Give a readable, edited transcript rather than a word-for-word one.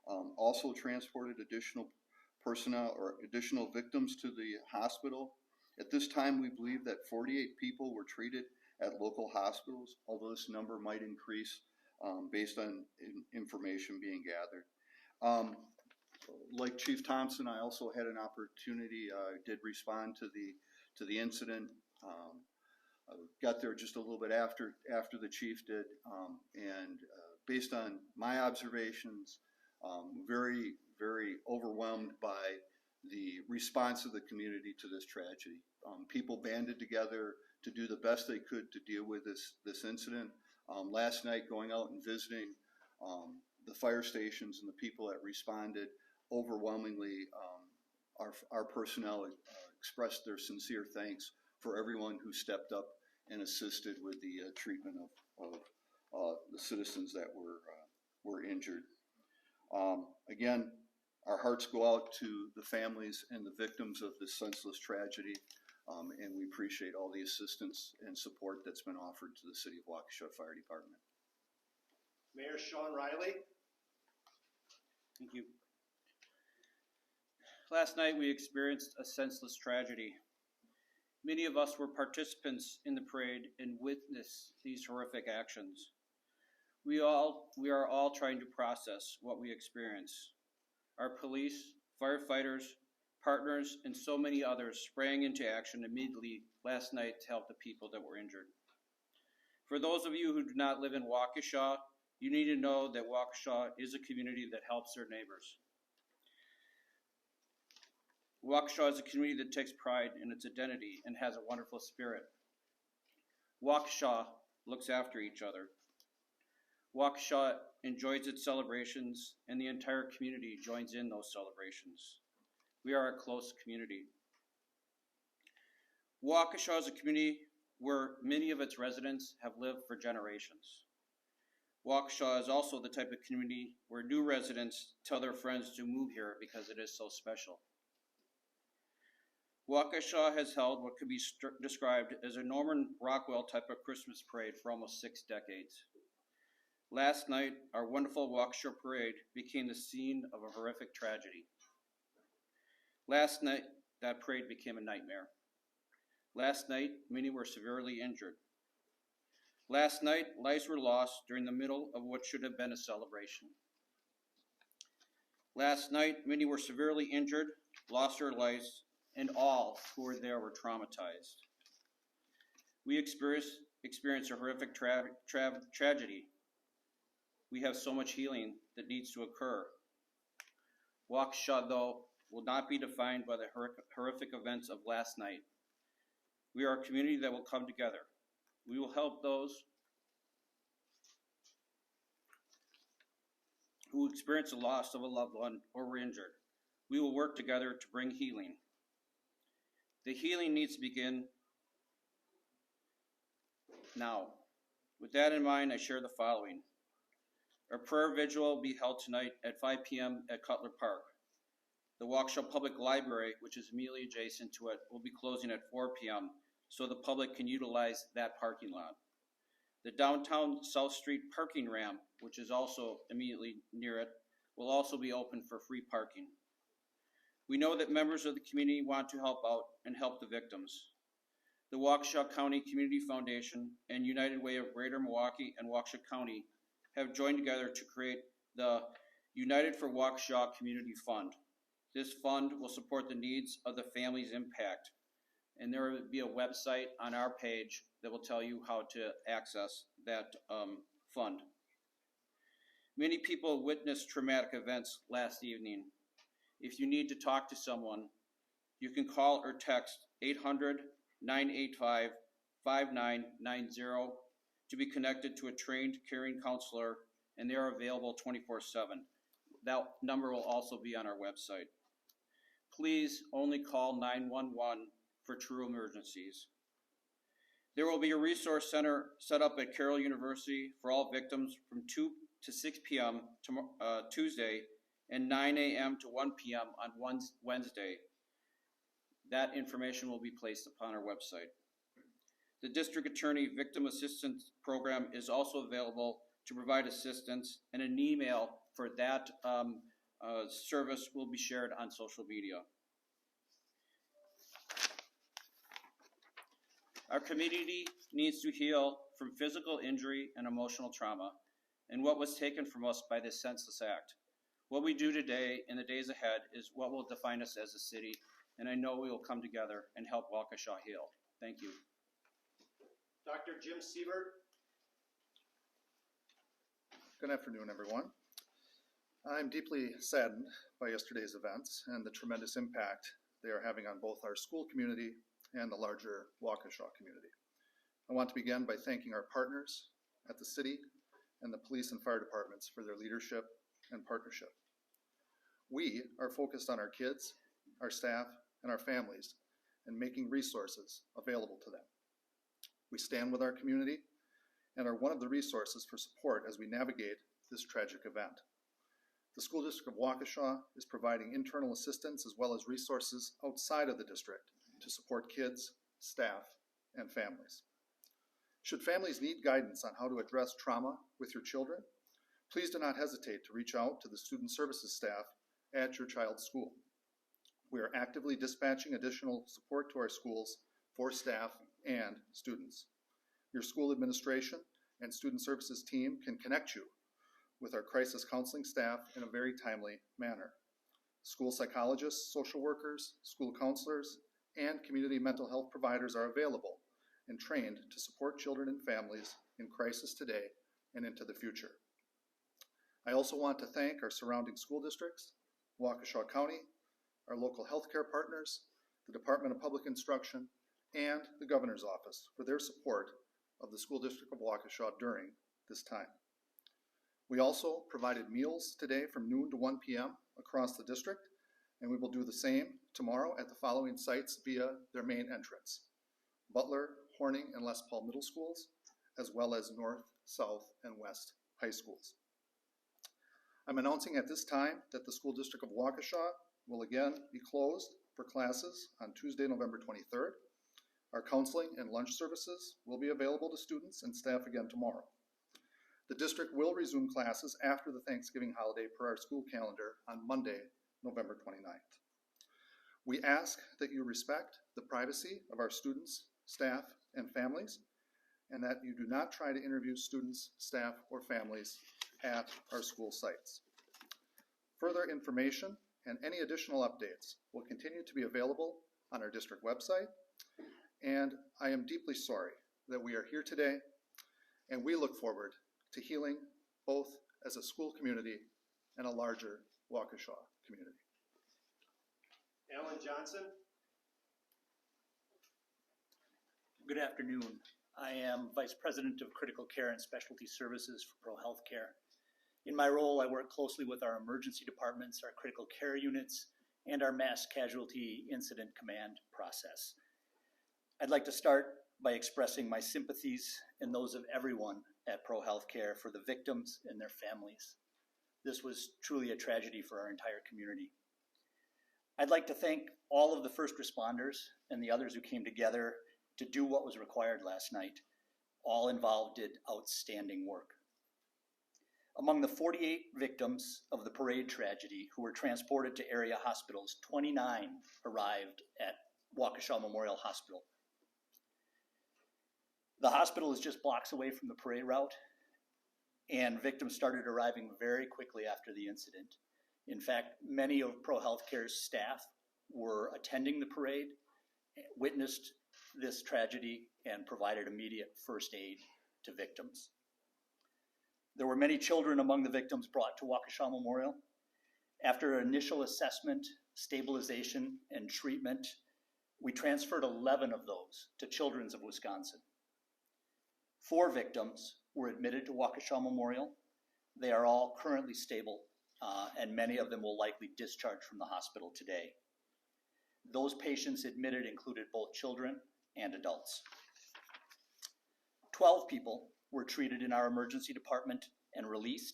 Also transported additional personnel or additional victims to the hospital. At this time, we believe that 48 people were treated at local hospitals, although this number might increase based on information being gathered. Like Chief Thompson, I also had an opportunity, did respond to the incident. I got there just a little bit after the chief did, and based on my observations, very, very overwhelmed by the response of the community to this tragedy. People banded together to do the best they could to deal with this incident. Last night, going out and visiting the fire stations and the people that responded, overwhelmingly, our personnel expressed their sincere thanks for everyone who stepped up and assisted with the treatment of the citizens that were injured. Again, our hearts go out to the families and the victims of this senseless tragedy, and we appreciate all the assistance and support that's been offered to the City of Waukesha Fire Department. Mayor Sean Riley. Thank you. Last night we experienced a senseless tragedy. Many of us were participants in the parade and witnessed these horrific actions. We are all trying to process what we experienced. Our police, firefighters, partners, and so many others sprang into action immediately last night to help the people that were injured. For those of you who do not live in Waukesha, you need to know that Waukesha is a community that helps their neighbors. Waukesha is a community that takes pride in its identity and has a wonderful spirit. Waukesha looks after each other. Waukesha enjoys its celebrations, and the entire community joins in those celebrations. We are a close community. Waukesha is a community where many of its residents have lived for generations. Waukesha is also the type of community where new residents tell their friends to move here because it is so special. Waukesha has held what could be described as a Norman Rockwell type of Christmas parade for almost 6 decades. Last night, our wonderful Waukesha parade became the scene of a horrific tragedy. Last night, that parade became a nightmare. Last night, many were severely injured. Last night, lives were lost during the middle of what should have been a celebration. Last night, many were severely injured, lost their lives, and all who were there were traumatized. We experienced a horrific tragedy. We have so much healing that needs to occur. Waukesha, though, will not be defined by the horrific events of last night. We are a community that will come together. We will help those who experience the loss of a loved one or were injured. We will work together to bring healing. The healing needs to begin now. With that in mind, I share the following. Our prayer vigil will be held tonight at 5 p.m. at Cutler Park. The Waukesha Public Library, which is immediately adjacent to it, will be closing at 4 p.m. so the public can utilize that parking lot. The downtown South Street parking ramp, which is also immediately near it, will also be open for free parking. We know that members of the community want to help out and help the victims. The Waukesha County Community Foundation and United Way of Greater Milwaukee and Waukesha County have joined together to create the United for Waukesha Community Fund. This fund will support the needs of the families impacted, and there will be a website on our page that will tell you how to access that fund. Many people witnessed traumatic events last evening. If you need to talk to someone, you can call or text 800-985-5990 to be connected to a trained caring counselor, and they are available 24/7. That number will also be on our website. Please only call 911 for true emergencies. There will be a resource center set up at Carroll University for all victims from 2 to 6 p.m. Tuesday and 9 a.m. to 1 p.m. on Wednesday. That information will be placed upon our website. The District Attorney Victim Assistance Program is also available to provide assistance, and an email for that service will be shared on social media. Our community needs to heal from physical injury and emotional trauma and what was taken from us by this senseless act. What we do today and the days ahead is what will define us as a city, and I know we will come together and help Waukesha heal. Thank you. Dr. Jim Siebert. Good afternoon, everyone. I'm deeply saddened by yesterday's events and the tremendous impact they are having on both our school community and the larger Waukesha community. I want to begin by thanking our partners at the city and the police and fire departments for their leadership and partnership. We are focused on our kids, our staff, and our families and making resources available to them. We stand with our community and are one of the resources for support as we navigate this tragic event. The School District of Waukesha is providing internal assistance as well as resources outside of the district to support kids, staff, and families. Should families need guidance on how to address trauma with your children, please do not hesitate to reach out to the student services staff at your child's school. We are actively dispatching additional support to our schools for staff and students. Your school administration and student services team can connect you with our crisis counseling staff in a very timely manner. School psychologists, social workers, school counselors, and community mental health providers are available and trained to support children and families in crisis today and into the future. I also want to thank our surrounding school districts, Waukesha County, our local healthcare partners, the Department of Public Instruction, and the Governor's Office for their support of the School District of Waukesha during this time. We also provided meals today from noon to 1 p.m. across the district, and we will do the same tomorrow at the following sites via their main entrance: Butler, Horning, and Les Paul Middle Schools, as well as North, South, and West High Schools. I'm announcing at this time that the School District of Waukesha will again be closed for classes on Tuesday, November 23rd. Our counseling and lunch services will be available to students and staff again tomorrow. The district will resume classes after the Thanksgiving holiday per our school calendar on Monday, November 29th. We ask that you respect the privacy of our students, staff, and families, and that you do not try to interview students, staff, or families at our school sites. Further information and any additional updates will continue to be available on our district website, and I am deeply sorry that we are here today, and we look forward to healing both as a school community and a larger Waukesha community. Alan Johnson. Good afternoon. I am Vice President of Critical Care and Specialty Services for Pro Healthcare. In my role, I work closely with our emergency departments, our critical care units, and our mass casualty incident command process. I'd like to start by expressing my sympathies and those of everyone at Pro Healthcare for the victims and their families. This was truly a tragedy for our entire community. I'd like to thank all of the first responders and the others who came together to do what was required last night. All involved did outstanding work. Among the 48 victims of the parade tragedy who were transported to area hospitals, 29 arrived at Waukesha Memorial Hospital. The hospital is just blocks away from the parade route, and victims started arriving very quickly after the incident. In fact, many of Pro Healthcare's staff were attending the parade, witnessed this tragedy, and provided immediate first aid to victims. There were many children among the victims brought to Waukesha Memorial. After initial assessment, stabilization, and treatment, we transferred 11 of those to Children's of Wisconsin. 4 victims were admitted to Waukesha Memorial. They are all currently stable, and many of them will likely discharge from the hospital today. Those patients admitted included both children and adults. 12 people were treated in our emergency department and released.